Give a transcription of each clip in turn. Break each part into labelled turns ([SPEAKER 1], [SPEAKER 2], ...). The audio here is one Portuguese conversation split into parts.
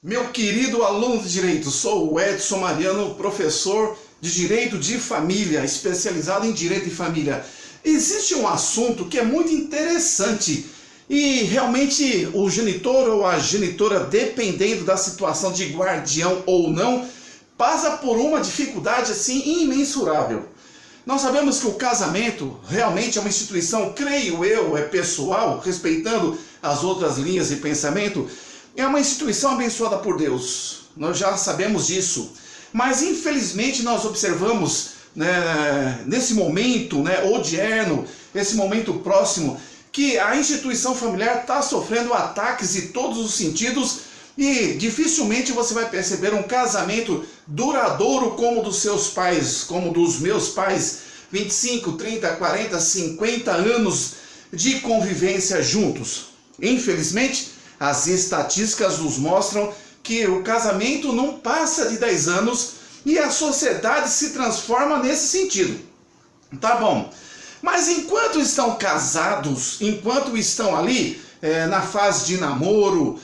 [SPEAKER 1] Meu querido aluno de Direito, sou o Edson Mariano, professor de Direito de Família, especializado em Direito de Família. Existe um assunto que é muito interessante e realmente o genitor ou a genitora, dependendo da situação de guardião ou não, passa por uma dificuldade assim imensurável. Nós sabemos que o casamento realmente é uma instituição, creio eu, é pessoal, respeitando as outras linhas de pensamento, é uma instituição abençoada por Deus. Nós já sabemos disso. Mas infelizmente nós observamos, nesse momento, odierno, esse momento próximo, que a instituição familiar está sofrendo ataques de todos os sentidos e dificilmente você vai perceber um casamento duradouro como o dos seus pais, como dos meus pais, 25, 30, 40, 50 anos de convivência juntos. Infelizmente, as estatísticas nos mostram que o casamento não passa de 10 anos e a sociedade se transforma nesse sentido. Tá bom, mas enquanto estão casados, enquanto estão ali na fase de namoro,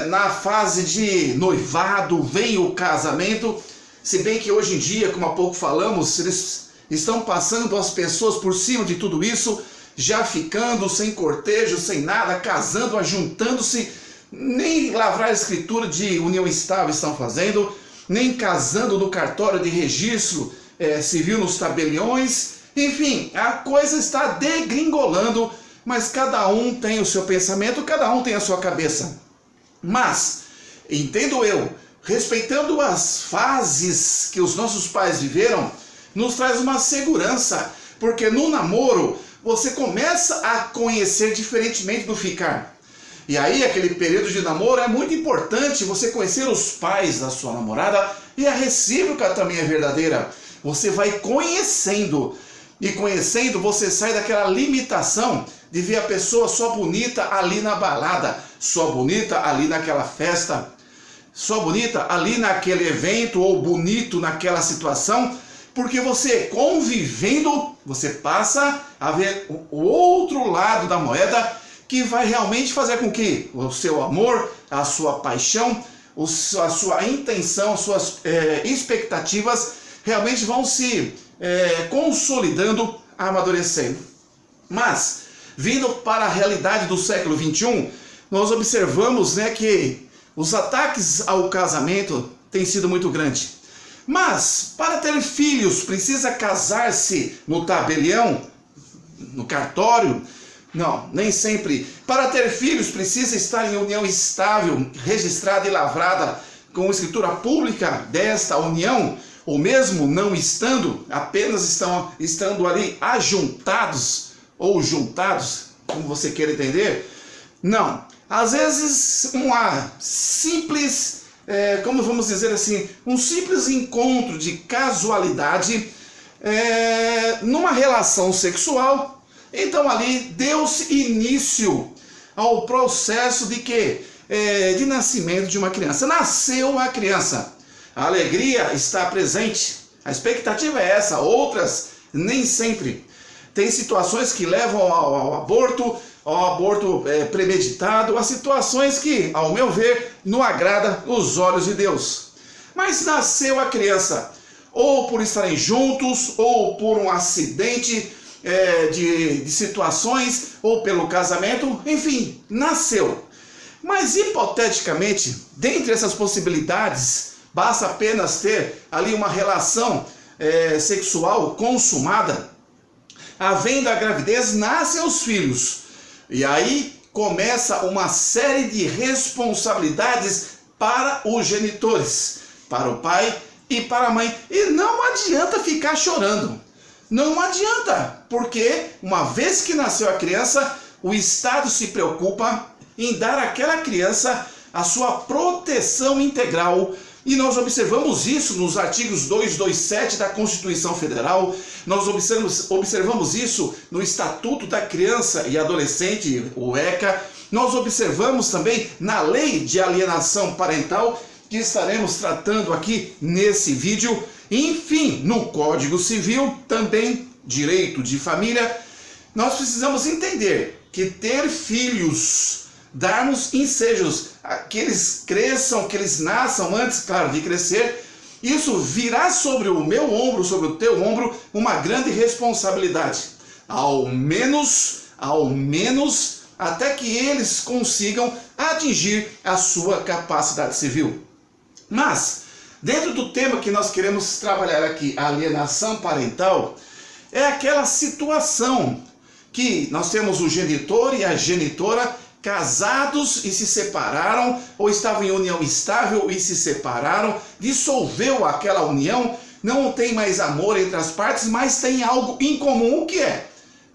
[SPEAKER 1] na fase de noivado, vem o casamento, se bem que hoje em dia, como há pouco falamos, eles estão passando as pessoas por cima de tudo isso, já ficando sem cortejo, sem nada, casando, ajuntando-se, nem lavrar a escritura de união estável estão fazendo, nem casando no cartório de registro civil nos tabeliões, enfim, a coisa está degringolando, mas cada um tem o seu pensamento, cada um tem a sua cabeça. Mas, entendo eu, respeitando as fases que os nossos pais viveram, nos traz uma segurança, porque no namoro você começa a conhecer diferentemente do ficar. E aí, aquele período de namoro é muito importante você conhecer os pais da sua namorada, e a recíproca também é verdadeira. Você vai conhecendo, e conhecendo você sai daquela limitação de ver a pessoa só bonita ali na balada, só bonita ali naquela festa, só bonita ali naquele evento, ou bonito naquela situação, porque você convivendo, você passa a ver o outro lado da moeda, que vai realmente fazer com que o seu amor, a sua paixão, a sua intenção, as suas expectativas realmente vão se consolidando, amadurecendo. Mas, vindo para a realidade do século XXI, nós observamos que os ataques ao casamento têm sido muito grandes. Mas, para ter filhos, precisa casar-se no tabelião, no cartório? Não, nem sempre. Para ter filhos, precisa estar em união estável, registrada e lavrada com escritura pública desta união, ou mesmo não estando, apenas estando ali ajuntados, ou juntados, como você queira entender? Não. Às vezes, uma simples, como vamos dizer assim, um simples encontro de casualidade numa relação sexual. Então ali deu-se início ao processo de de nascimento de uma criança. Nasceu a criança, a alegria está presente, a expectativa é essa, outras nem sempre. Tem situações que levam ao aborto premeditado, a situações que, ao meu ver, não agrada os olhos de Deus. Mas nasceu a criança, ou por estarem juntos, ou por um acidente de situações, ou pelo casamento, enfim, nasceu. Mas hipoteticamente, dentre essas possibilidades, basta apenas ter ali uma relação sexual consumada, havendo a gravidez, nascem os filhos. E aí começa uma série de responsabilidades para os genitores, para o pai e para a mãe. E não adianta ficar chorando. Não adianta, porque uma vez que nasceu a criança, o Estado se preocupa em dar àquela criança a sua proteção integral. E nós observamos isso nos artigos 227 da Constituição Federal, nós observamos isso no Estatuto da Criança e Adolescente, o ECA, nós observamos também na Lei de Alienação Parental, que estaremos tratando aqui nesse vídeo, enfim, no Código Civil, também Direito de Família. Nós precisamos entender que ter filhos darmos ensejos, que eles cresçam, que eles nasçam antes, claro, de crescer. Isso virá sobre o meu ombro, sobre o teu ombro, uma grande responsabilidade. Ao menos, até que eles consigam atingir a sua capacidade civil. Mas, dentro do tema que nós queremos trabalhar aqui, a alienação parental, é aquela situação que nós temos o genitor e a genitora casados e se separaram, ou estavam em união estável e se separaram, dissolveu aquela união, não tem mais amor entre as partes, mas tem algo em comum, o que é?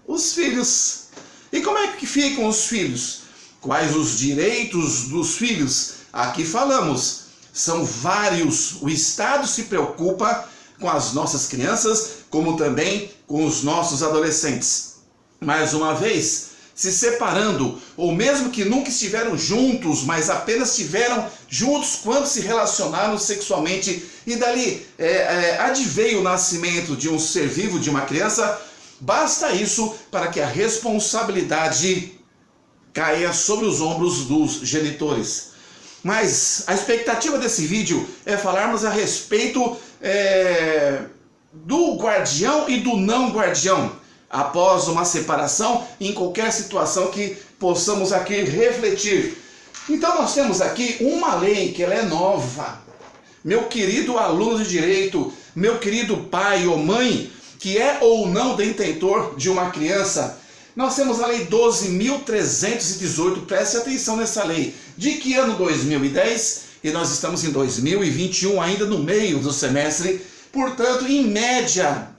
[SPEAKER 1] Os filhos. E como é que ficam os filhos? Quais os direitos dos filhos? Aqui falamos, são vários. O Estado se preocupa com as nossas crianças, como também com os nossos adolescentes. Mais uma vez, se separando, ou mesmo que nunca estiveram juntos, mas apenas estiveram juntos quando se relacionaram sexualmente, e dali adveio o nascimento de um ser vivo, de uma criança, basta isso para que a responsabilidade caia sobre os ombros dos genitores. Mas a expectativa desse vídeo é falarmos a respeito do guardião e do não guardião, após uma separação, em qualquer situação que possamos aqui refletir. Então nós temos aqui uma lei que ela é nova. Meu querido aluno de direito, meu querido pai ou mãe, que é ou não detentor de uma criança, nós temos a lei 12.318, preste atenção nessa lei. De que ano? 2010, e nós estamos em 2021, ainda no meio do semestre, portanto, em média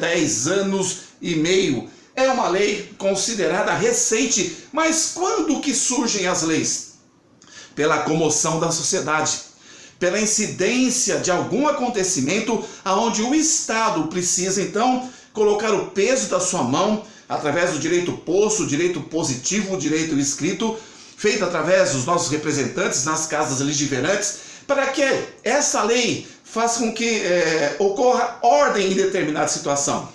[SPEAKER 1] 10 anos e meio. É uma lei considerada recente, mas quando que surgem as leis? Pela comoção da sociedade, pela incidência de algum acontecimento aonde o Estado precisa então colocar o peso da sua mão através do direito posto, o direito positivo, o direito escrito, feito através dos nossos representantes nas casas legislantes, para que essa lei faça com que ocorra ordem em determinada situação.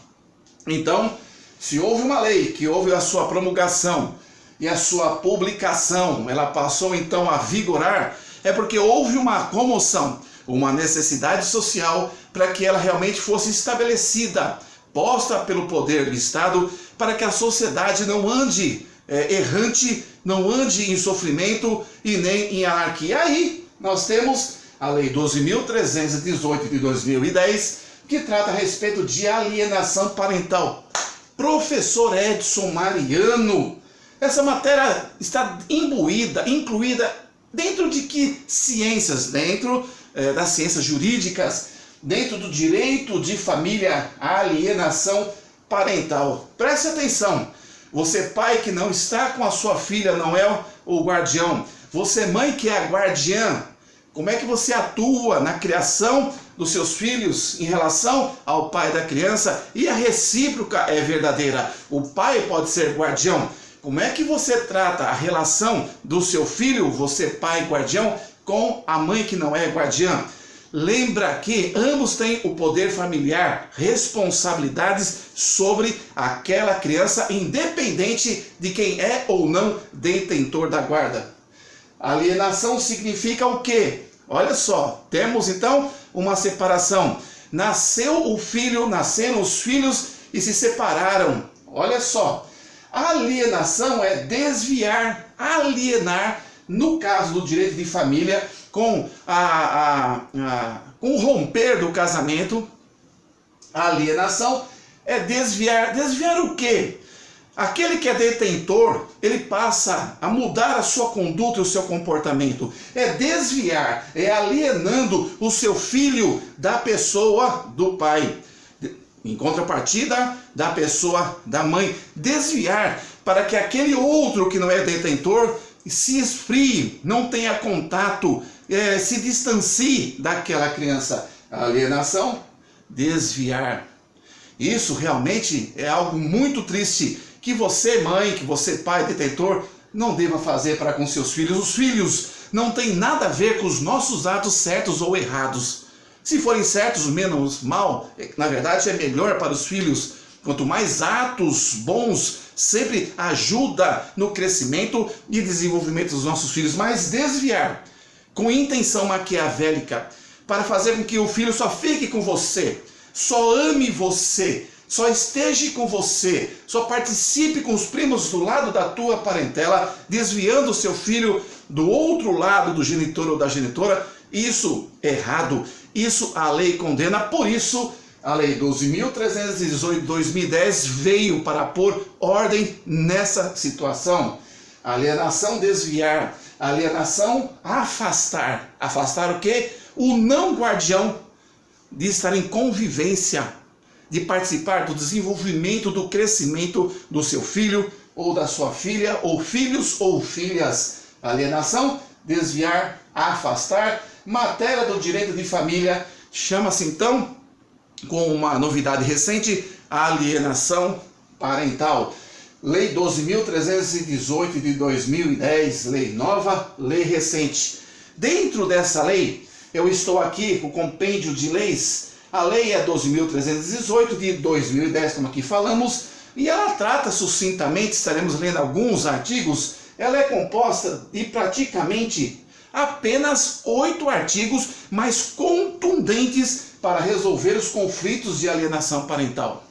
[SPEAKER 1] Então, se houve uma lei que houve a sua promulgação e a sua publicação, ela passou então a vigorar, é porque houve uma comoção, uma necessidade social para que ela realmente fosse estabelecida, posta pelo poder do Estado, para que a sociedade não ande errante, não ande em sofrimento e nem em anarquia. Aí nós temos a Lei 12.318 de 2010, que trata a respeito de alienação parental. Professor Edson Mariano, essa matéria está incluída dentro de que ciências? Dentro das ciências jurídicas, dentro do direito de família, a alienação parental. Preste atenção, você pai que não está com a sua filha, não é o guardião, você mãe que é a guardiã, como é que você atua na criação dos seus filhos em relação ao pai da criança? E a recíproca é verdadeira. O pai pode ser guardião. Como é que você trata a relação do seu filho, você pai guardião, com a mãe que não é guardiã? Lembra que ambos têm o poder familiar, responsabilidades sobre aquela criança, independente de quem é ou não detentor da guarda. Alienação significa o quê? Olha só, temos então uma separação. Nasceram os filhos e se separaram. Olha só, alienação é desviar, alienar, no caso do direito de família, com o romper do casamento. A alienação é desviar. Desviar o quê? Aquele que é detentor, ele passa a mudar a sua conduta e o seu comportamento. É desviar, é alienando o seu filho da pessoa do pai. Em contrapartida, da pessoa da mãe. Desviar para que aquele outro que não é detentor se esfrie, não tenha contato, se distancie daquela criança. A alienação, desviar. Isso realmente é algo muito triste, que você mãe, que você pai detentor, não deva fazer para com seus filhos. Os filhos não têm nada a ver com os nossos atos certos ou errados. Se forem certos, menos mal, na verdade é melhor para os filhos, Quanto mais atos bons, sempre ajuda no crescimento e desenvolvimento dos nossos filhos. Mas desviar com intenção maquiavélica para fazer com que o filho só fique com você, só ame você, só esteja com você, só participe com os primos do lado da tua parentela, desviando o seu filho do outro lado do genitor ou da genitora, isso é errado, isso a lei condena. Por isso a lei 12.318 de 2010 veio para pôr ordem nessa situação. Alienação, desviar, alienação, afastar. Afastar o quê? O não guardião de estar em convivência, de participar do desenvolvimento, do crescimento do seu filho ou da sua filha, ou filhos ou filhas. Alienação, desviar, afastar. Matéria do direito de família chama-se então, com uma novidade recente, alienação parental. Lei 12.318 de 2010, lei nova, lei recente. Dentro dessa lei, eu estou aqui com o compêndio de leis. A lei é 12.318 de 2010, como aqui falamos, e ela trata sucintamente, estaremos lendo alguns artigos. Ela é composta de praticamente apenas 8 artigos, mais contundentes para resolver os conflitos de alienação parental.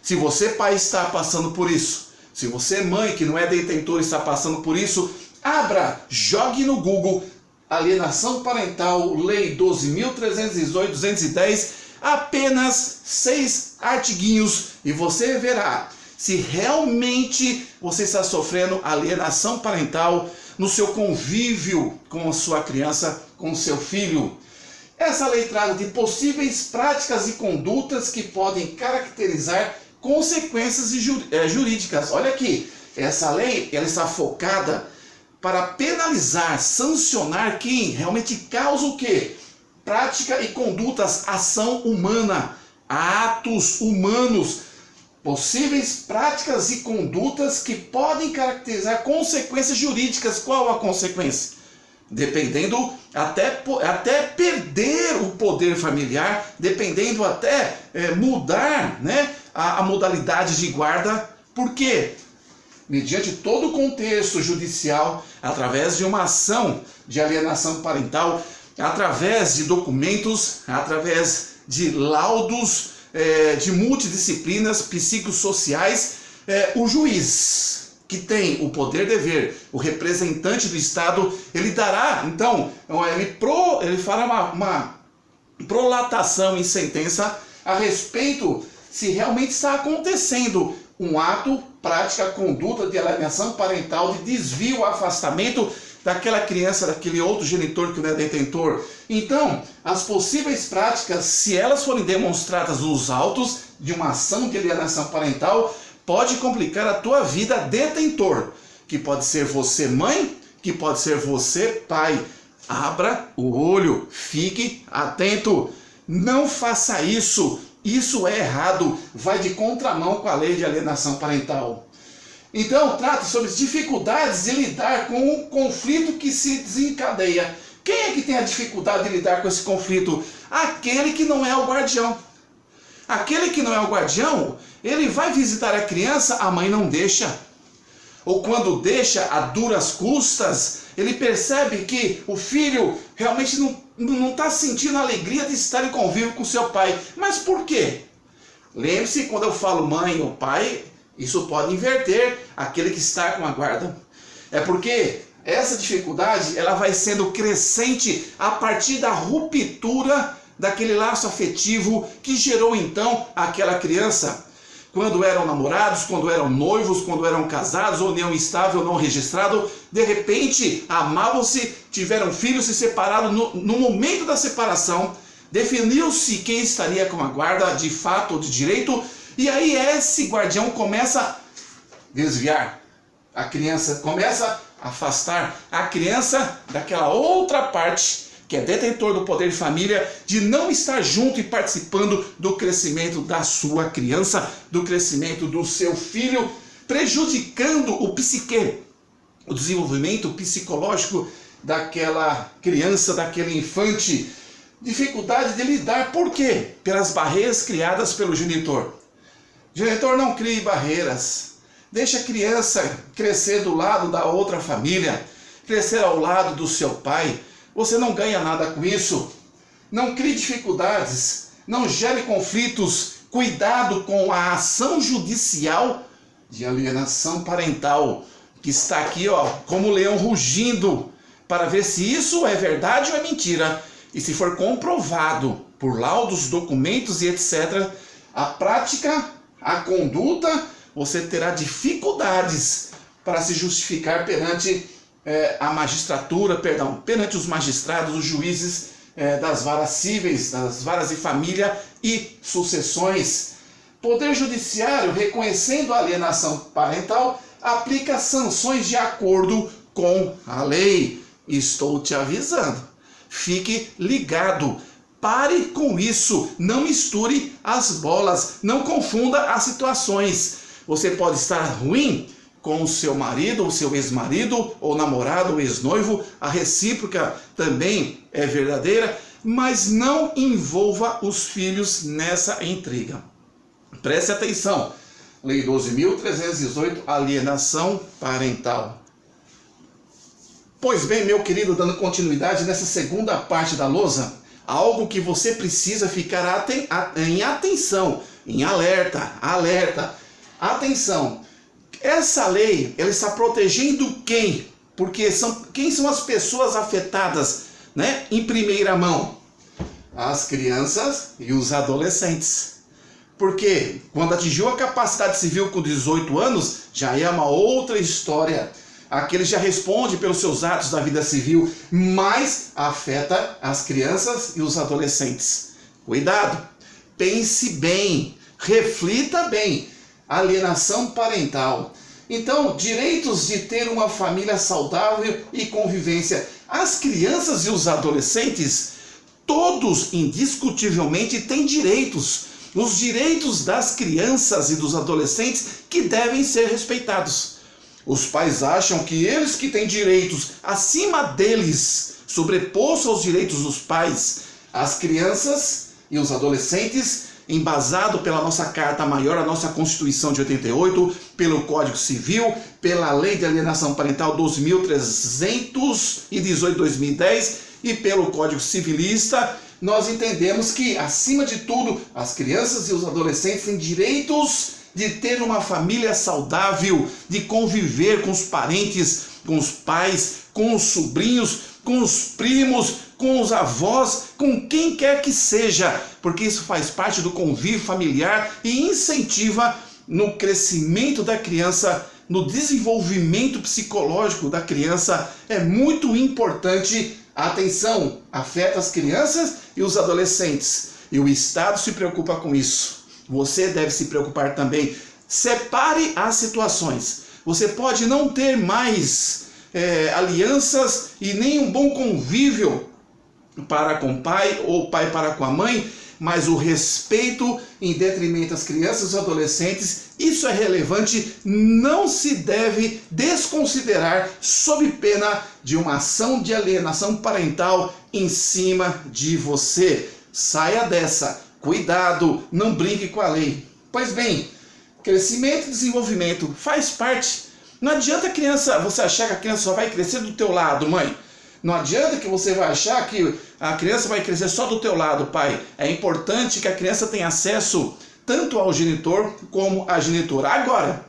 [SPEAKER 1] Se você, pai, está passando por isso, se você, mãe, que não é detentor, está passando por isso, abra, jogue no Google, alienação parental, lei 12.318, 210, apenas 6 artiguinhos, e você verá se realmente você está sofrendo alienação parental no seu convívio com a sua criança, com o seu filho. Essa lei trata de possíveis práticas e condutas que podem caracterizar consequências jurídicas. Olha aqui, essa lei ela está focada para penalizar, sancionar quem realmente causa o quê? Prática e condutas, ação humana, atos humanos, possíveis práticas e condutas que podem caracterizar consequências jurídicas. Qual a consequência? Dependendo até perder o poder familiar, dependendo até mudar, né, a modalidade de guarda. Por quê? Mediante todo o contexto judicial, através de uma ação de alienação parental, através de documentos, através de laudos, de multidisciplinas psicossociais, o juiz, que tem o poder dever, o representante do Estado, ele dará, então, ele fará uma prolatação em sentença a respeito se realmente está acontecendo um ato, prática, conduta de alienação parental, de desvio, afastamento daquela criança, daquele outro genitor que não é detentor. Então, as possíveis práticas, se elas forem demonstradas nos autos de uma ação de alienação parental, pode complicar a tua vida, detentor, que pode ser você, mãe, que pode ser você, pai. Abra o olho, fique atento, não faça isso, isso é errado, vai de contramão com a lei de alienação parental. Então, trata sobre as dificuldades de lidar com o conflito que se desencadeia. Quem é que tem a dificuldade de lidar com esse conflito? Aquele que não é o guardião. Aquele que não é o guardião, ele vai visitar a criança, a mãe não deixa. Ou quando deixa a duras custas, ele percebe que o filho realmente não está sentindo a alegria de estar em convívio com seu pai. Mas por quê? Lembre-se, quando eu falo mãe ou pai, isso pode inverter aquele que está com a guarda. É porque essa dificuldade ela vai sendo crescente a partir da ruptura daquele laço afetivo que gerou então aquela criança. Quando eram namorados, quando eram noivos, quando eram casados, união estável, não registrado, de repente amavam-se, tiveram filhos, se separaram. No momento da separação, definiu-se quem estaria com a guarda de fato ou de direito, e aí esse guardião começa a desviar a criança, começa a afastar a criança daquela outra parte que é detentor do poder de família, de não estar junto e participando do crescimento da sua criança, do crescimento do seu filho, prejudicando o psique, o desenvolvimento psicológico daquela criança, daquele infante. Dificuldade de lidar, por quê? Pelas barreiras criadas pelo genitor. Diretor, não crie barreiras. Deixe a criança crescer do lado da outra família, crescer ao lado do seu pai. Você não ganha nada com isso. Não crie dificuldades, não gere conflitos. Cuidado com a ação judicial de alienação parental, que está aqui, ó, como um leão rugindo, para ver se isso é verdade ou é mentira. E se for comprovado por laudos, documentos e etc., a prática, a conduta, você terá dificuldades para se justificar perante a magistratura, perante os magistrados, os juízes das varas cíveis, das varas de família e sucessões. Poder Judiciário, reconhecendo a alienação parental, aplica sanções de acordo com a lei. Estou te avisando. Fique ligado. Pare com isso. Não misture as bolas. Não confunda as situações. Você pode estar ruim com o seu marido, o seu ex-marido, ou namorado, ou ex-noivo. A recíproca também é verdadeira, mas não envolva os filhos nessa intriga. Preste atenção. Lei 12.318, alienação parental. Pois bem, meu querido, dando continuidade nessa segunda parte da lousa, algo que você precisa ficar em atenção, em alerta. Atenção. Essa lei, ela está protegendo quem? Porque quem são as pessoas afetadas, né? Em primeira mão? As crianças e os adolescentes. Porque quando atingiu a capacidade civil com 18 anos, já é uma outra história. Aquele já responde pelos seus atos da vida civil, mas afeta as crianças e os adolescentes. Cuidado, pense bem, reflita bem. Alienação parental. Então, direitos de ter uma família saudável e convivência. As crianças e os adolescentes, todos indiscutivelmente têm direitos. Os direitos das crianças e dos adolescentes que devem ser respeitados. Os pais acham que eles que têm direitos acima deles, sobreposto aos direitos dos pais, as crianças e os adolescentes, embasado pela nossa Carta Maior, a nossa Constituição de 88, pelo Código Civil, pela Lei de Alienação Parental 12.318/2010 e pelo Código Civilista, nós entendemos que, acima de tudo, as crianças e os adolescentes têm direitos de ter uma família saudável, de conviver com os parentes, com os pais, com os sobrinhos, com os primos, com os avós, com quem quer que seja, porque isso faz parte do convívio familiar e incentiva no crescimento da criança, no desenvolvimento psicológico da criança. É muito importante. Atenção, afeta as crianças e os adolescentes. E o Estado se preocupa com isso. Você deve se preocupar também. Separe as situações. Você pode não ter mais alianças e nem um bom convívio para com o pai ou pai para com a mãe, mas o respeito em detrimento das crianças e adolescentes, isso é relevante, não se deve desconsiderar sob pena de uma ação de alienação parental em cima de você. Saia dessa, cuidado, não brinque com a lei. Pois bem, crescimento e desenvolvimento faz parte. Não adianta você achar que a criança só vai crescer do teu lado, mãe. Não adianta que você vai achar que a criança vai crescer só do teu lado, pai. É importante que a criança tenha acesso tanto ao genitor como à genitora. Agora,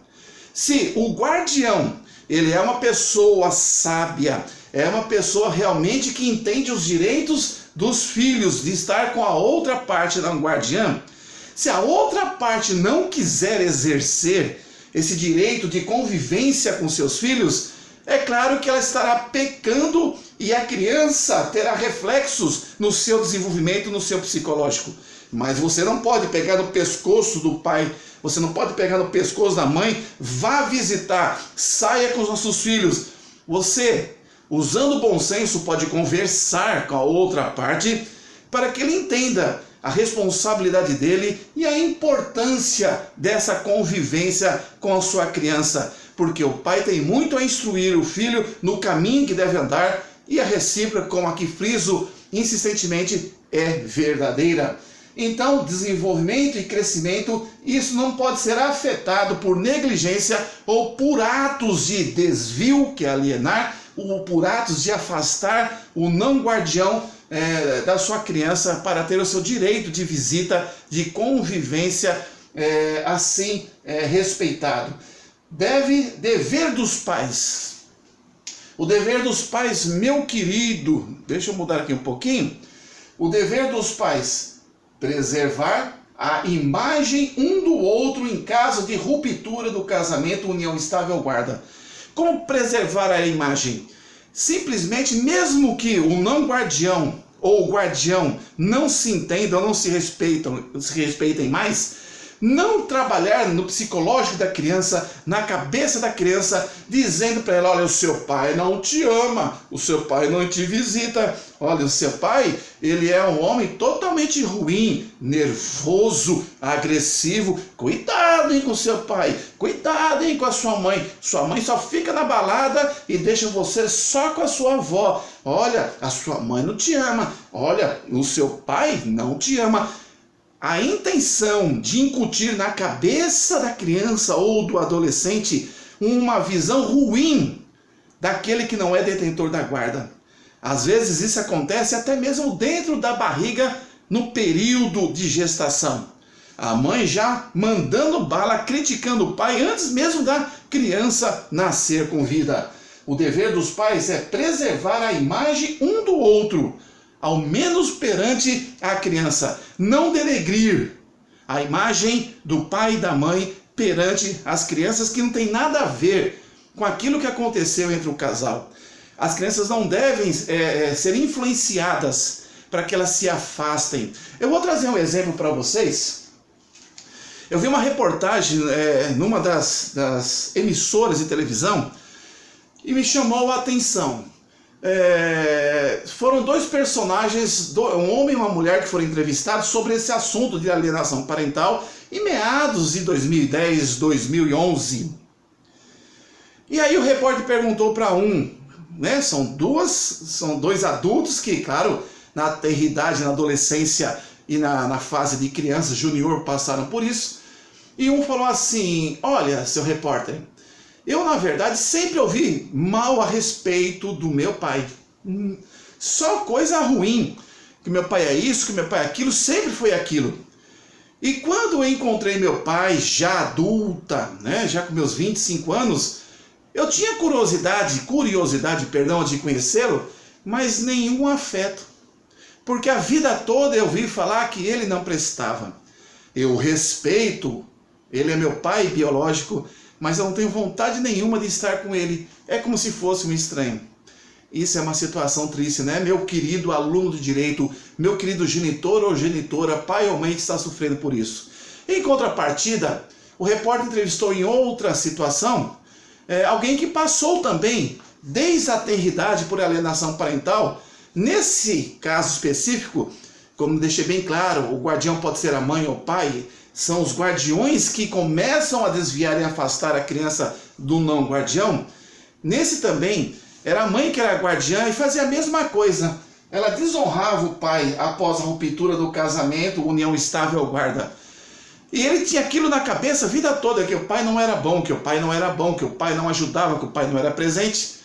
[SPEAKER 1] se o guardião, ele é uma pessoa sábia, é uma pessoa realmente que entende os direitos dos filhos de estar com a outra parte da guardiã, se a outra parte não quiser exercer esse direito de convivência com seus filhos, é claro que ela estará pecando e a criança terá reflexos no seu desenvolvimento, no seu psicológico. Mas você não pode pegar no pescoço do pai, você não pode pegar no pescoço da mãe. Vá visitar, saia com os nossos filhos. Você, usando o bom senso, pode conversar com a outra parte para que ele entenda a responsabilidade dele e a importância dessa convivência com a sua criança. Porque o pai tem muito a instruir o filho no caminho que deve andar, e a recíproca, como aqui friso insistentemente, é verdadeira. Então, desenvolvimento e crescimento, isso não pode ser afetado por negligência ou por atos de desvio, que é alienar, ou por atos de afastar o não guardião da sua criança para ter o seu direito de visita, de convivência assim respeitado. Dever dos pais. O dever dos pais, meu querido, deixa eu mudar aqui um pouquinho. O dever dos pais, preservar a imagem um do outro em caso de ruptura do casamento, união estável ou guarda. Como preservar a imagem? Simplesmente, mesmo que o não guardião ou o guardião não se entendam, não se respeitem mais, não trabalhar no psicológico da criança, na cabeça da criança, dizendo para ela, olha, o seu pai não te ama, o seu pai não te visita, olha, o seu pai, ele é um homem totalmente ruim, nervoso, agressivo, cuidado, hein, com o seu pai, cuidado, hein, com a sua mãe só fica na balada e deixa você só com a sua avó, olha, a sua mãe não te ama, olha, o seu pai não te ama. A intenção de incutir na cabeça da criança ou do adolescente uma visão ruim daquele que não é detentor da guarda. Às vezes isso acontece até mesmo dentro da barriga no período de gestação. A mãe já mandando bala, criticando o pai antes mesmo da criança nascer com vida. O dever dos pais é preservar a imagem um do outro, ao menos perante a criança, não denegrir a imagem do pai e da mãe perante as crianças que não tem nada a ver com aquilo que aconteceu entre o casal. As crianças não devem ser influenciadas para que elas se afastem. Eu vou trazer um exemplo para vocês. Eu vi uma reportagem numa das emissoras de televisão e me chamou a atenção. Foram dois personagens, um homem e uma mulher, que foram entrevistados sobre esse assunto de alienação parental em meados de 2010, 2011. E aí o repórter perguntou para são dois adultos que, claro, na tenridade, na adolescência e na fase de criança, junior, passaram por isso. E um falou assim, olha, seu repórter, eu, na verdade, sempre ouvi mal a respeito do meu pai. Só coisa ruim. Que meu pai é isso, que meu pai é aquilo, sempre foi aquilo. E quando eu encontrei meu pai, já adulta, já com meus 25 anos, eu tinha curiosidade de conhecê-lo, mas nenhum afeto. Porque a vida toda eu ouvi falar que ele não prestava. Eu respeito, ele é meu pai biológico, mas eu não tenho vontade nenhuma de estar com ele. É como se fosse um estranho. Isso é uma situação triste, né? Meu querido aluno de direito, meu querido genitor ou genitora, pai ou mãe que está sofrendo por isso. Em contrapartida, o repórter entrevistou em outra situação alguém que passou também, desde a tenridade por alienação parental. Nesse caso específico, como deixei bem claro, o guardião pode ser a mãe ou o pai. São os guardiões que começam a desviar e afastar a criança do não guardião. Nesse também, era a mãe que era guardiã e fazia a mesma coisa. Ela desonrava o pai após a ruptura do casamento, união estável ou guarda. E ele tinha aquilo na cabeça a vida toda, que o pai não era bom, que o pai não era bom, que o pai não ajudava, que o pai não era presente.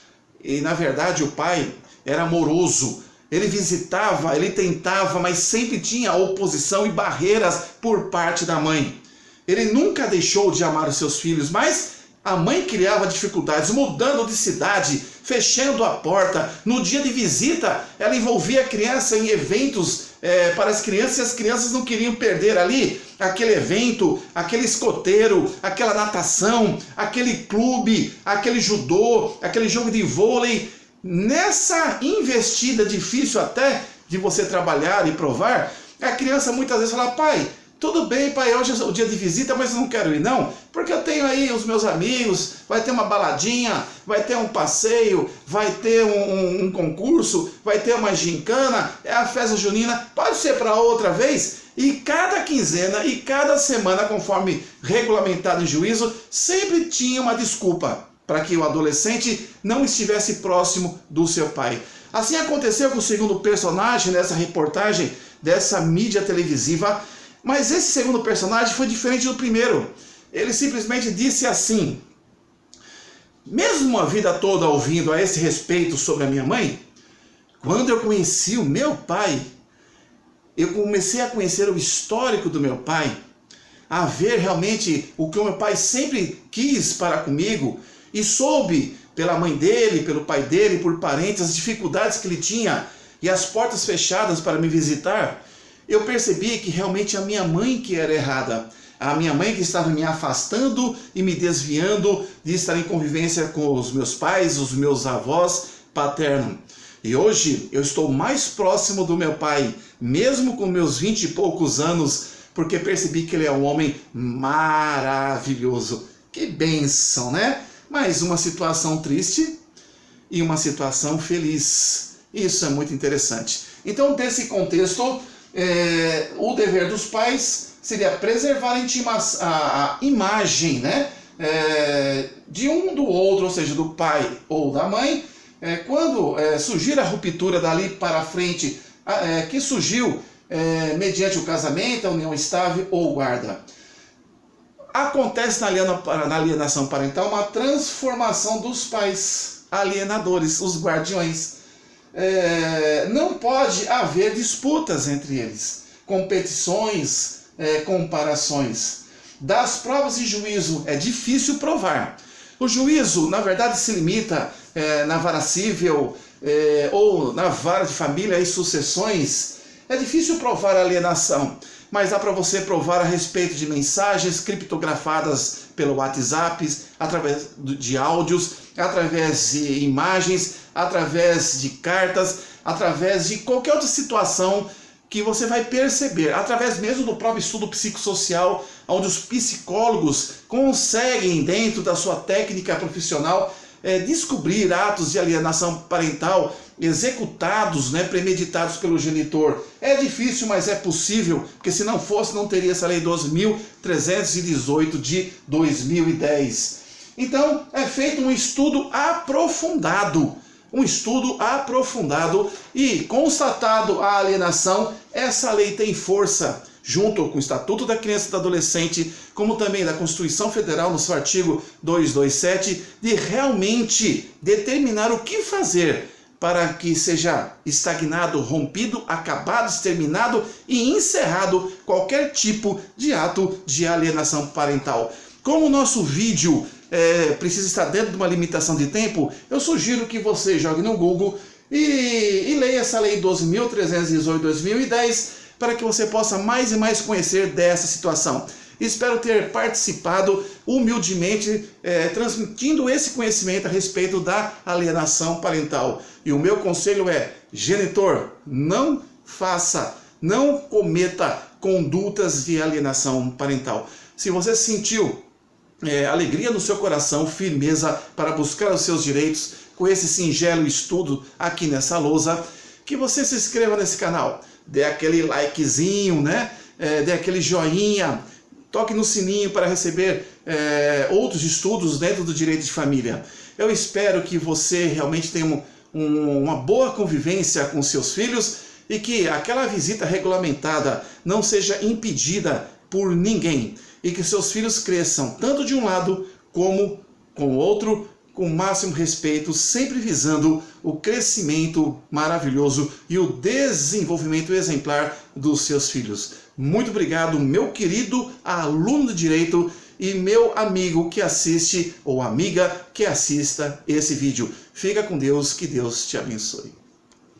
[SPEAKER 1] E na verdade o pai era amoroso. Ele visitava, ele tentava, mas sempre tinha oposição e barreiras por parte da mãe. Ele nunca deixou de amar os seus filhos, mas a mãe criava dificuldades, mudando de cidade, fechando a porta. No dia de visita, ela envolvia a criança em eventos para as crianças, e as crianças não queriam perder ali aquele evento, aquele escoteiro, aquela natação, aquele clube, aquele judô, aquele jogo de vôlei. Nessa investida difícil até de você trabalhar e provar, a criança muitas vezes fala, pai, tudo bem, pai, hoje é o dia de visita, mas eu não quero ir não, porque eu tenho aí os meus amigos, vai ter uma baladinha, vai ter um passeio, vai ter um concurso, vai ter uma gincana, é a festa junina, pode ser para outra vez. E cada quinzena e cada semana, conforme regulamentado em juízo, sempre tinha uma desculpa para que o adolescente não estivesse próximo do seu pai. Assim aconteceu com o segundo personagem nessa reportagem dessa mídia televisiva, mas esse segundo personagem foi diferente do primeiro. Ele simplesmente disse assim: mesmo a vida toda ouvindo a esse respeito sobre a minha mãe, quando eu conheci o meu pai, eu comecei a conhecer o histórico do meu pai, a ver realmente o que o meu pai sempre quis para comigo, e soube pela mãe dele, pelo pai dele, por parentes, as dificuldades que ele tinha e as portas fechadas para me visitar. Eu percebi que realmente a minha mãe que era errada, a minha mãe que estava me afastando e me desviando de estar em convivência com os meus pais, os meus avós paternos. E hoje eu estou mais próximo do meu pai, mesmo com meus 20 e poucos anos, porque percebi que ele é um homem maravilhoso. Que bênção, né? Mas uma situação triste e uma situação feliz. Isso é muito interessante. Então, desse contexto, o dever dos pais seria preservar a imagem, né, de um do outro, ou seja, do pai ou da mãe, quando surgir a ruptura dali para frente, que surgiu mediante o casamento, a união estável ou guarda. Acontece na alienação parental uma transformação dos pais alienadores, os guardiões. Não pode haver disputas entre eles, competições, comparações. Das provas de juízo é difícil provar. O juízo, na verdade, se limita na vara civil ou na vara de família e sucessões. É difícil provar a alienação, mas dá para você provar a respeito de mensagens criptografadas pelo WhatsApp, através de áudios, através de imagens, através de cartas, através de qualquer outra situação que você vai perceber, através mesmo do próprio estudo psicossocial, onde os psicólogos conseguem, dentro da sua técnica profissional, descobrir atos de alienação parental executados, premeditados pelo genitor. É difícil, mas é possível, porque se não fosse, não teria essa lei 12.318 de 2010. Então, é feito um estudo aprofundado, e constatado a alienação, essa lei tem força, junto com o Estatuto da Criança e do Adolescente, como também da Constituição Federal, no seu artigo 227, de realmente determinar o que fazer para que seja estagnado, rompido, acabado, exterminado e encerrado qualquer tipo de ato de alienação parental. Como o nosso vídeo precisa estar dentro de uma limitação de tempo, eu sugiro que você jogue no Google e leia essa lei 12.318 de 2010 para que você possa mais e mais conhecer dessa situação. Espero ter participado humildemente, transmitindo esse conhecimento a respeito da alienação parental. E o meu conselho é: genitor, não cometa condutas de alienação parental. Se você sentiu alegria no seu coração, firmeza para buscar os seus direitos com esse singelo estudo aqui nessa lousa, que você se inscreva nesse canal, dê aquele likezinho, dê aquele joinha, toque no sininho para receber outros estudos dentro do direito de família. Eu espero que você realmente tenha uma boa convivência com seus filhos e que aquela visita regulamentada não seja impedida por ninguém, e que seus filhos cresçam tanto de um lado como com o outro, com o máximo respeito, sempre visando o crescimento maravilhoso e o desenvolvimento exemplar dos seus filhos. Muito obrigado, meu querido aluno de direito e meu amigo que assiste ou amiga que assista esse vídeo. Fica com Deus, que Deus te abençoe.